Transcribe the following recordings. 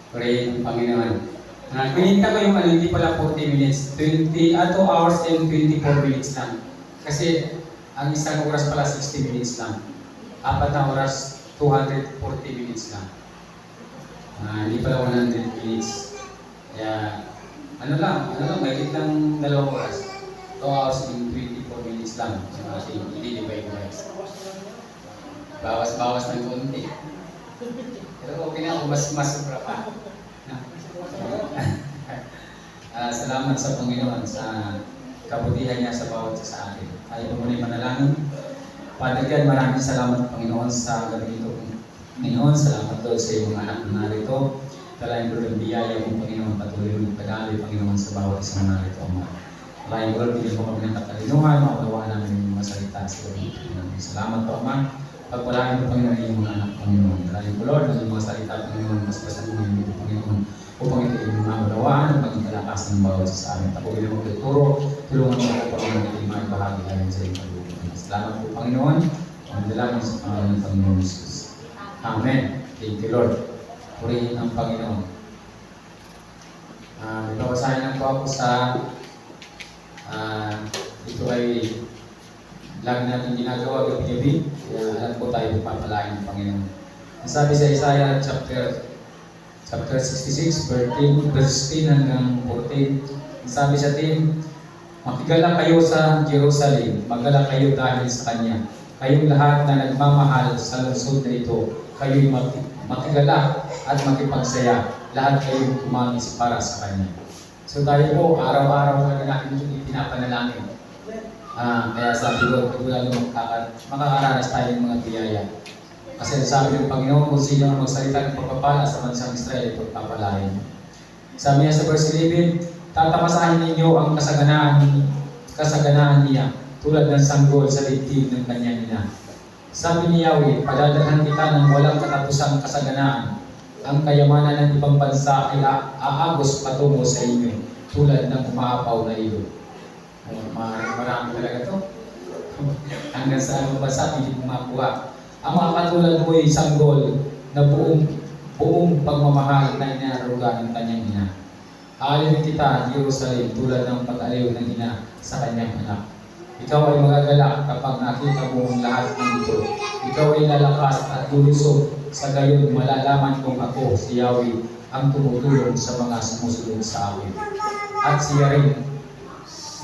Pray ng Panginoon. Pininta ko yung hindi pala 40 minutes. 2 hours and 24 minutes lang. Kasi ang isang oras pala 60 minutes lang. 4 na oras, 240 minutes lang. Hindi pala 100 minutes. Kaya, mahigit lang 2 oras. 2 hours and 24 minutes lang yung ating i-divide by. Bawas-bawas ng konti. Pero okay na kung mas sobra pa. Salamat sa Panginoon sa kabutihan niya sa bawat isa sa atin. Tayo po muna manalangin. Father God, maraming salamat Panginoon sa gabi ito. Panginoon, salamat Lord sa iyong anak na narito. Talagang Lord ang biyaya mo Panginoon, patuloy mo pagdali Panginoon sa bawat isang narito. Talagang Lord, bigyan mo kami ng katalinuhan, maunawaan namin yung mga salita sa gabi ito. Salamat po Ama. Pagpalain mo Panginoon yung mga anak Panginoon. Talagang Lord, ang mga salita Panginoon, mas pasan mo yung Panginoon. Upang ito yung mga malawaan, upang ikalakasan ng bawat sa amin. Ako bilang magtuturo, tulungan mo ako Panginoon at yung mga bahagi ayon sa iyong pag-ibig. Salamat po Panginoon. Ang dalangin sa pangalan ng Panginoon Jesus. Amen. Thank you Lord. Purihin ang Panginoon. Babasahin lang po ako sa ito ay lagi natin ginagawa gabi-gabi. Kaya alam po tayo papalain ng Panginoon. Ang sabi sa Isaiah chapter 66, verse 10 hanggang 14. Sabi sa atin, makigala kayo sa Jerusalem, magala kayo dahil sa Kanya. Kayong lahat na nagmamahal sa lungsod na ito, kayo'y makigala at makipagsaya. Lahat kayong tumangis para sa Kanya. So tayo po, araw-araw na natin itong ipinapanalangin. Kaya sabi ko, lalo makakaranas tayo ng mga biyaya. Kasi sabi ng Panginoon, kung sino ang magsalita ng pagpapala sa bansang Israel, ito papalain. Sabi niya sa verse 11, tatamasahin ninyo ang kasaganaan niya, tulad ng sanggol sa dibdib ng kanyang ina. Sabi ni Yahweh, padadalhan kita ng walang katapusang kasaganaan. Ang kayamanan ng ibang bansa ay aagos patungo sa inyo, tulad ng umaapaw na ilog. Marami talaga ito. Hanggang sa anong bansa, hindi mo makuha. Ang mga katulad mo ay sanggol na buong pagmamahal na inaruga ng kanyang ina. Aalin kita, Jerusalem, tulad ng pag-aliw ng ina sa kanyang anak. Ikaw ay magagalak kapag nakita mo ang lahat ng ito. Ikaw ay lalakas at lulusog, sa gayon malalaman kong ako, si Yahweh, ang tumutulong sa mga sumusunod sa akin. At siya rin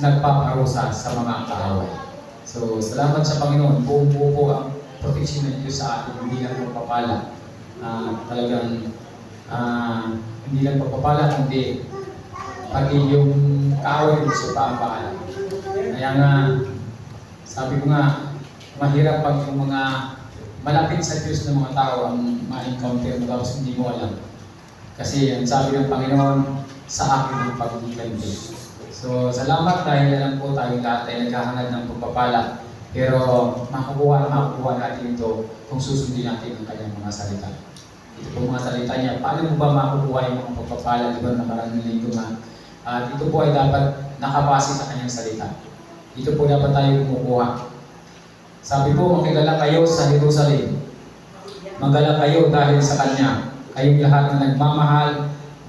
nagpaparusa sa mga kaaway. So, salamat sa Panginoon. Buong-buo po ang protection ng Diyos sa atin, hindi lang pagpapala. Talagang hindi lang pagpapala, kundi pati yung kaaway sa paambaan. Kaya nga, sabi ko nga, mahirap pag yung mga malapit sa Diyos ng mga tao ang ma-encounter mo tapos hindi mo alam. Kasi ang sabi ng Panginoon, sa akin ang pag-iigan ko. So, salamat dahil alam po tayong lahat ay naghahangad ng pagpapala. Pero makukuha natin ito kung susundin natin ang kanyang mga salita. Ito po mga salita niya. Paano mo ba makukuha yung mga pagpapala? Di ba nakarang linggo nga? At ito po ay dapat nakabase sa kanyang salita. Ito po dapat tayo kumukuha. Sabi po, makilala kayo sa Jerusalem. Magala kayo dahil sa Kanya. Kayong lahat na nagmamahal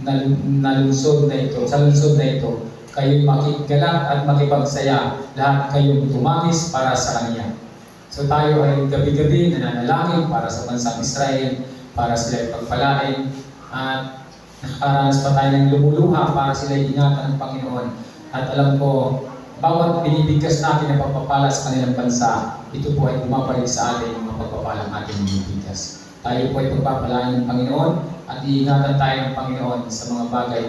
na lungsod na ito, sa lungsod na ito. Kayong makigalak at makipagsaya. Lahat kayong tumangis para sa Kanya. So tayo ay gabi-gabi nananalangin para sa bansang Israel, para sila pagpalain. At nakaranas pa tayo ng lumuluha para sila ingatan ng Panginoon. At alam ko, bawat binibigkas natin na pagpapala sa kanilang bansa, ito po ay bumabalik sa atin yung mga pagpapalang ating binibigkas. Tayo po ay pagpapalain ng Panginoon at iingatan tayo ng Panginoon sa mga bagay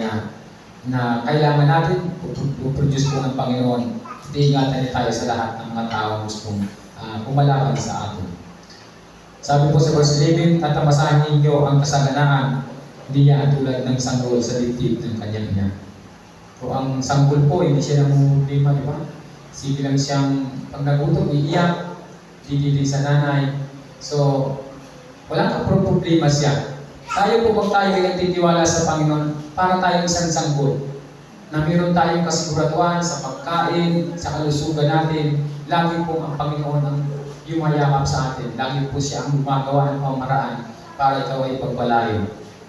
na kailangan natin, puproduce po ng Panginoon. At iingatan niya tayo sa lahat ng mga tao gustong pumalaban sa atin. Sabi po sa verse 11, tatamasahin ninyo ang kasaganaan niya tulad ng sanggol sa dibdib ng kanyang ina. So, ang sanggol po, hindi siya namumulima, di ba? Sige lang siyang, pag nagutom, iiyak, didilig sa nanay. So, wala kang problema siya. Tayo po pag tayo ay nagtitiwala sa Panginoon, para tayong isang sanggol, na meron tayong kasiguraduhan sa pagkain, sa kalusugan natin, lagi po ang Panginoon ang yumayakap sa atin. Lagi po siya ang gumagawa ng pamaraan para ikaw ay pagpalain.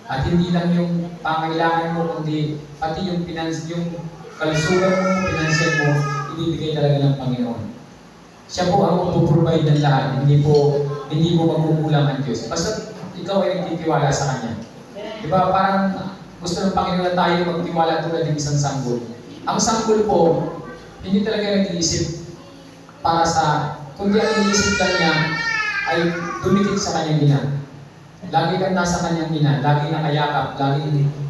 At hindi lang yung pangailangan mo, kundi pati yung kalusugan mo, financial mo, ibibigay talaga ng Panginoon. Siya po ang magpo-provide ng lahat, hindi po magkukulang ang Diyos. Basta ikaw ay nagtitiwala sa Kanya. Diba, parang gusto ng Panginoon na tayo magtiwala tulad ng isang sanggol. Ang sanggol po, hindi talaga nag-iisip para kundi ang iniisip lang niya ay dumikit sa kanyang ina. Lagi kang nasa kanyang ina, lagi nakayakap,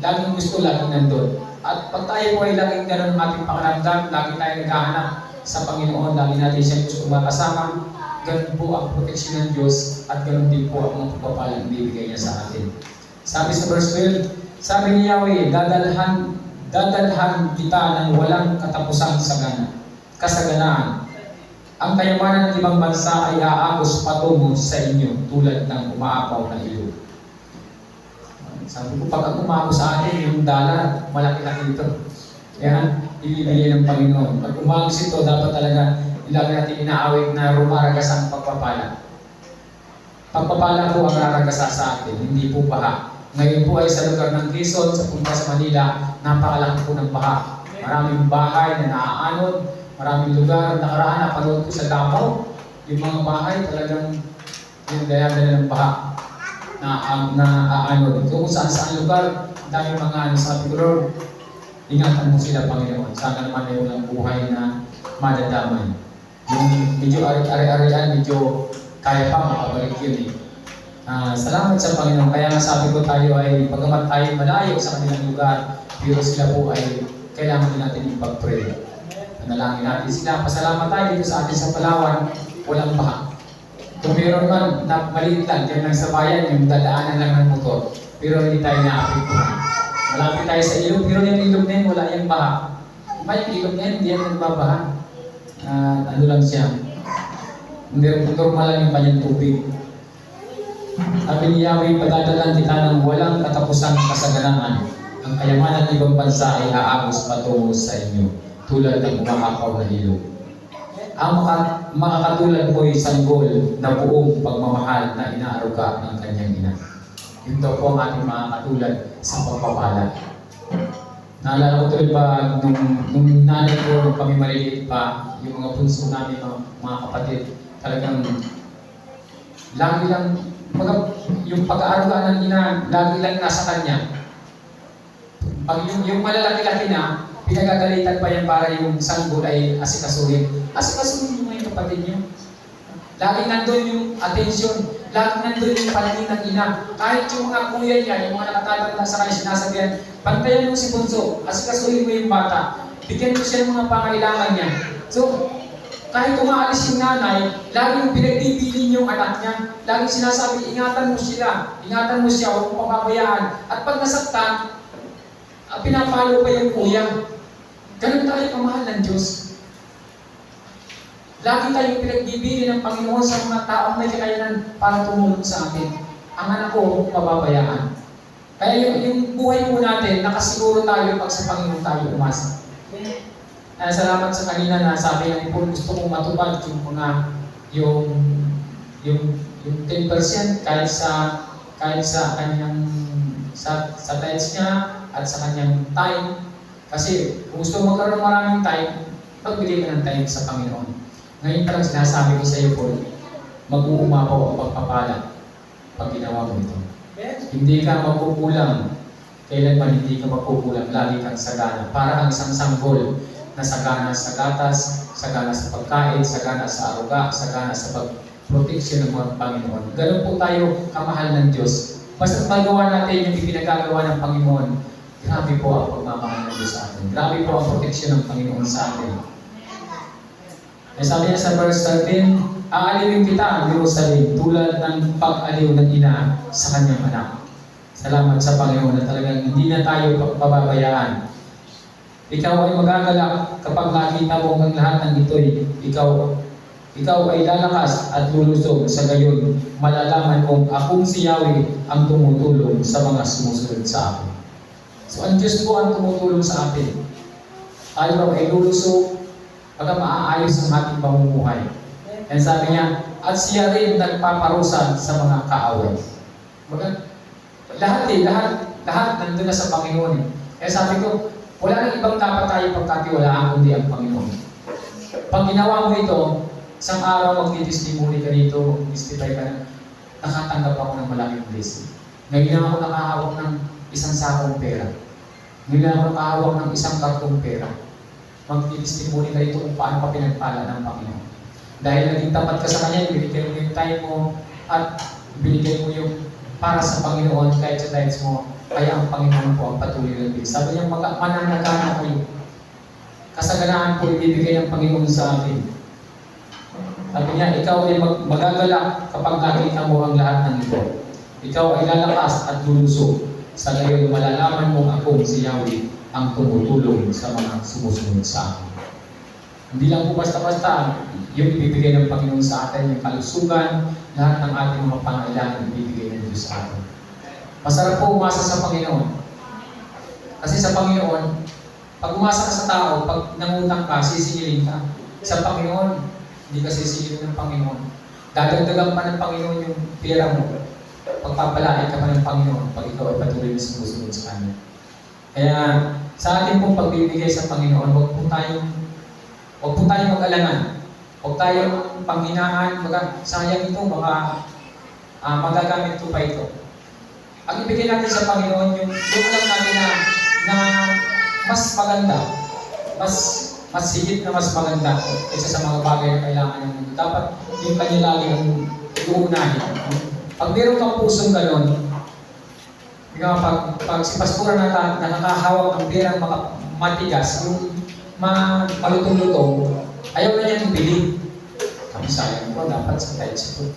laging gusto, laging nandun. At pag tayo po ay laging ganun ang ating pakiramdam, lagi tayo naghahanap sa Panginoon, lagi natin siya gusto makasama, ganun po ang proteksyon ng Diyos at ganun din po ang pagpapalang bibigay niya sa atin. Sabi sa verse 12, sabi ni Yahweh, dadalhan kita ng walang katapusang kasaganaan. Ang kayamanan ng ibang bansa ay aagos patungo sa inyo tulad ng umaapaw na ilog. Sabi ko, pag umaapaw sa atin, yung dala, malaki-laki ito. Kaya, ibibigay ng Panginoon. Pag umagos ito, dapat talaga ilang natin inaawit na rumaragas ang pagpapala. Pagpapala po ang raragasa sa atin, hindi po baha. Ngayon po ay sa lugar ng Quezon, sa punta sa Manila, napakalaki po ng baha. Maraming bahay na naaanod, maraming lugar. Nakaraan, napanood ko sa Davao, yung mga bahay talagang yung daya-daya ng baha na aanod. Kung saan-saan lugar, dahil mga sabi ko, Lord, ingatan mo sila, Panginoon. Sana naman may walang buhay na madadamay. Yung medyo ari-arian, medyo kaya pa makabalik yun eh. Salamat sa Panginoon. Kaya nga sabi ko tayo ay pagamat tayo malayo sa kanilang lugar, pero sila po ay kailangan din natin ipag-pray. Panalangin natin sila. Pasalamat tayo dito sa atin sa Palawan, walang baha. Kung meron man na maliit lang, dyan lang sa bayan, yung dadaanan lang ng motor, pero hindi tayo naapektuhan. Malapit tayo sa ilog, pero yung ilog na yun, wala yung baha. Yung ilog na yun, hindi yan nagbabaha. Ano lang siya. Normal lang yung kanyang tubig. Sabi ni Yahweh, padadalan kita ng walang katapusang kasaganaan. Ang kayamanan ng ibang bansa ay aagos patungo sa inyo, tulad ng umakapaw na ilog. Ang makakatulad mo ay sanggol na buong pagmamahal na inaaruga ng kanyang ina. Yun daw po ang ating makakatulad sa pagpapala. Naalala ko tuloy pa, nung nanay ko, nung kami maliliit pa, yung mga punso namin, mga kapatid, talagang lagi lang, yung pag-aaruga ng ina, lagi lang nasa kanya. Pag yung malalaki-laki na, pinagagalitan pa yan para yung sanggol ay asikasuhin. Asikasuhin mo yung kapatid niyo. Laging nandun yung attention, laging nandun yung paningin ng ina. Kahit yung mga kuya niya, yung mga nakatatanda sa kanya, sinasabihan, bantayan mo si Bunso, asikasuhin mo yung bata, bigyan mo siya ng mga pangailangan niya. So, kahit umaalis yung nanay, laging pinagbibilin yung anak niya. Laging sinasabi, ingatan mo sila, ingatan mo siya, huwag mong pababayaan. At pag nasaktan, pinapalo pa yung kuya. Ganun tayo kamahal ng Diyos. Lagi tayong pinagbibili ng Panginoon sa mga taong may kakayanan para tumulong sa atin. Ang anak ko, huwag pababayaan. Kaya yung buhay po natin, nakasiguro tayo pag sa Panginoon tayo umasa. Salamat sa kanina na sabi niya po, gusto kong matupad yung 10% kahit sa kanyang sa tithes niya at sa kanyang time. Kasi kung gusto magkaroon ng maraming time, pagbigay ka ng time sa Panginoon. Ngayon parang sinasabi ko sa iyo po, mag-uumapaw ang pagpapala pag ginawa mo ito. Hindi ka magkukulang. Kailanman hindi ka magkukulang. Lagi kang sagana. Para ang isang sanggol na sagana sa gatas, sagana sa pagkain, sagana sa aruga, sagana sa pagproteksyon ng mga Panginoon. Ganun po tayo kamahal ng Diyos. Basta magawa natin yung ipinagagawa ng Panginoon, grabe po ang pagmamahal ng Diyos sa atin. Grabe po ang proteksyon ng Panginoon sa atin. Ay sabi niya sa verse 13, aaliwin kita ang Jerusalem tulad ng pag-aliw ng ina sa kanyang anak. Salamat sa Panginoon na talagang hindi na tayo pababayaan. Ikaw ay magagalak kapag nakita mo ang lahat ng ito'y ikaw ay lalakas at lulusog sa gayon. Malalaman kong akong si Yahweh ang tumutulong sa mga sumusunod sa akin. So ang Diyos po ang tumutulong sa atin. Tayo ay lulusog pagka maaayos ang ating pamumuhay. And sabi niya, at siya rin nagpaparusan sa mga kaaway. Lahat lahat nandun na sa Panginoon eh. Kaya sabi ko, wala nang ibang dapat tayo pagkatiwalaan kundi ang Panginoon. Pag ginawa mo ito, isang araw magti-testimony ka dito, mag-testify ka na, nakatanggap ako ng malaking blessing. Ngayon lang ako nakahawak ng isang sakong pera. Ngayon lang ako nakahawak ng isang kartong pera. Magti-testimony ka dito kung paano ka pinagpala ng Panginoon. Dahil naging tapat ka sa Kanya, binigyan mo yung time mo, at binigyan mo yung para sa Panginoon kahit sa times mo, kaya ang Panginoon po ang patuloy na bigay. Sabi niya, mananagana kayo. Kasaganaan po ibibigay ng Panginoon sa atin. Sabi niya, ikaw ay magagalak kapag nakita mo ang lahat ng ito. Ikaw ay lalakas at lulusog. Sa gayon, malalaman mong akong si Yahweh ang tumutulong sa mga sumusunod sa akin. Hindi lang po basta-basta yung ibibigay ng Panginoon sa atin, yung kalusugan, lahat ng ating mga pangailangan ibibigay ng Diyos sa atin. Masarap po umasa sa Panginoon. Kasi sa Panginoon, pag umasa ka sa tao, pag nangutang ka, sisingilin ka. Sa Panginoon, hindi ka sisingilin ng Panginoon. Dadagdagan pa ng Panginoon yung pera mo. Pagpapalain ka pa ng Panginoon pag ikaw ay patuloy na sumusunod sa Kanya. Kaya sa ating pong pagbibigay sa Panginoon, huwag po tayong mag-alangan. Huwag tayong panghinaan, sayang ito, baka magagamit ko pa ito. Ang ibigay natin sa Panginoon, yung alam natin na mas maganda, mas higit na mas maganda kaysa sa mga bagay na kailangan ng mundo. Dapat yung Kanya lagi ang iuunahin. Pag meron kang pusong gano'n, pag si Pastora nakakahawak ng perang matigas, yung malutong-lutong, ayaw na niya ibili. Kami sayang ko, dapat sa tides ito.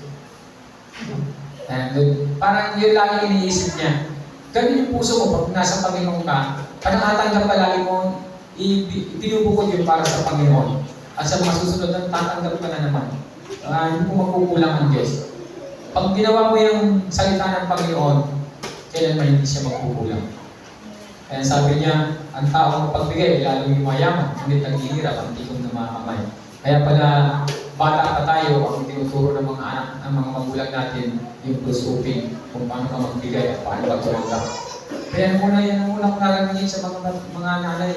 Parang yun lagi iniisip niya. Ganun yung puso mo pag nasa Panginoon ka, panatanggap ka lagi mo, ibinubukod yun para sa Panginoon. At sa mga susunod na tatanggap ka na naman. Hindi po magkukulang ang Diyos. Pag ginawa mo yung salita ng Panginoon, kailanman hindi siya magkukulang. Kaya sabi niya, ang taong pagbigay, lalo yung mayaman, ngunit naghihirap ang tikong na makamay. Kaya pala, bata pa tayo, ang tinuturo ng mga anak, ng mga magulang natin, yung close-open, kung paano ka magbigay at paano ka tumanggap. Kaya yan ang unang narangin sa mga nanay.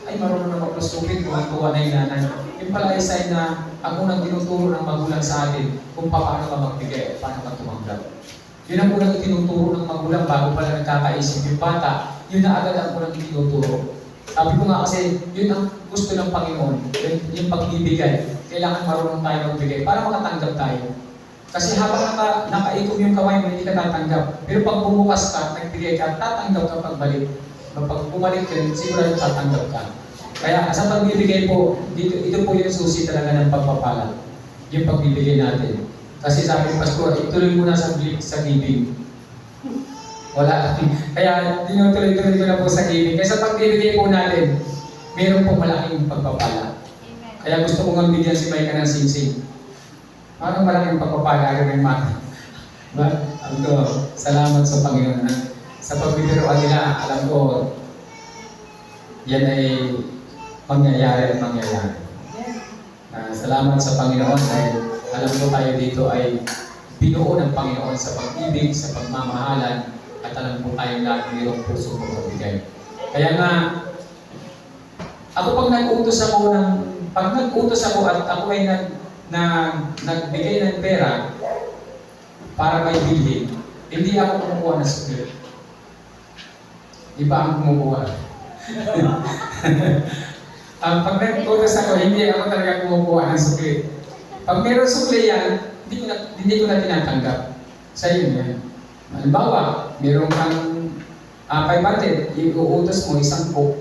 Ay, marunong na mag-close-open, tuwa na yung nanay. Yung pala ay sign na ang unang tinuturo ng magulang sa atin, kung paano ka magbigay at paano ka tumanggap. Yun ang unang tinuturo ng magulang bago pala nagkakaisip yung bata. Yun na agad ang unang tinuturo. Sabi ko nga kasi, yun ang gusto ng Panginoon, yung pagbibigay. Kailangan marunong tayo magbigay para makatanggap tayo. Kasi habang nakaikom yung kamay mo, hindi ka tatanggap. Pero pag bumukas ka, nagbigay ka, tatanggap ka pagbalik. Pag bumalik ka, sigurado tatanggap ka. Kaya sa pagbibigay po, ito po yung susi talaga ng pagpapala. Yung pagbibigay natin. Kasi sabi ni Pastor, ituloy mo na sa giving. Wala. Kaya tinutuloy-tuloy ko na po sa giving. Kaya sa pagbibigay po natin, mayroon po malaking pagpapala. Kaya gusto kong bigyan si Micah ng sing-sing. Parang malaking pagpapala rin ng mata. Diba? Alam ko, salamat sa Panginoon. Sa pagbibiruan nila, alam ko, yan ay mangyayari at mangyayari. Salamat sa Panginoon dahil alam ko tayo dito ay binuo ng Panginoon sa pag-ibig, sa pagmamahalan, at alam ko tayong lahat mayroong puso mo magbigay. Kaya nga, ako pag nag-utos ako at ako ay nagbigay ng pera para may bilhin, hindi ako kumukuha ng sukli. Iba ang kumukuha. Pag nag-utos ako, hindi ako talaga kumukuha ng sukli. Pag meron sukli yan, hindi ko na tinatanggap. Sa iyo yan. Halimbawa, meron kang 500, i-uutos mo isang coke.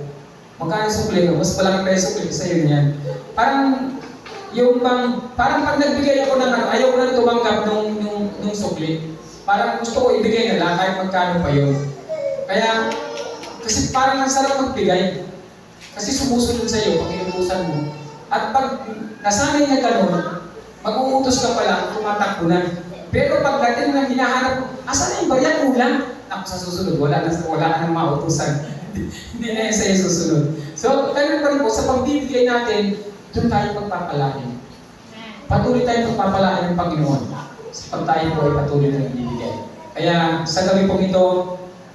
Magkano sukli mo? Mas malaki pa yung sukli sa iyo yan. Parang pag nagbigay ako ng ayaw ko na tumanggap nung sukli. Parang gusto ko ibigay na lang kahit magkano pa yun. Kaya, kasi parang ang sarap magbigay. Kasi sumusunod sa iyo pag inutusan mo. At pag nasanay na gano'n, mag-uutos ka pala, tumatakbo na. Pero pag dating na hinahanap ko, asan na yung bayan ulang? Ako sa susunod, wala ka nang mautusan. Hindi na yun sa'yo susunod. So, ganun pa rin po, sa pagbibigay natin, doon tayo pagpapalain. Patuloy tayo pagpapalain ng Panginoon. Pag tayo po ay patuloy na nagbibigay. Kaya sa gabi pong ito,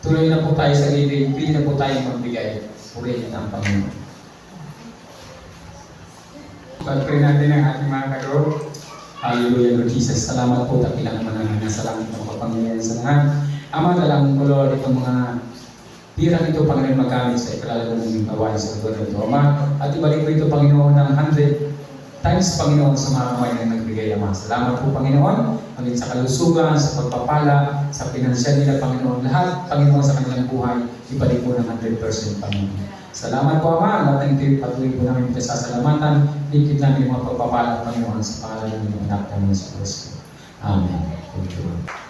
Tuloy na po tayo sa giving. Pili na po tayo magbigay. Purihin ang Panginoon. Pag-pray natin ang ating mga kagawad. Hallelujah, Lord Jesus. Salamat po, takilang mananang nasa langit ng kapangyarihan sa lahat. Ama, dalang mo, Lord, itong mga pirang ito, Panginoon, magamit sa ikalala ng gawain sa lugar nito. Ama, at ibalik mo ito, Panginoon, ng 100 times, Panginoon, sa mga kamay na nagbigay, Ama. Salamat po, Panginoon, pagin sa kalusugan, sa pagpapala, sa pinansyal nila, Panginoon. Lahat, Panginoon, sa kanilang buhay, ibalik mo ng 100%, Panginoon. Salamat po, Ama. Lahat ng ito, patuloy po namin pinasasalamatan. Ikit namin yung mga pagpapala, Panginoon, sa pangalan ng anak namin sa Kristo. Amen. Thank you.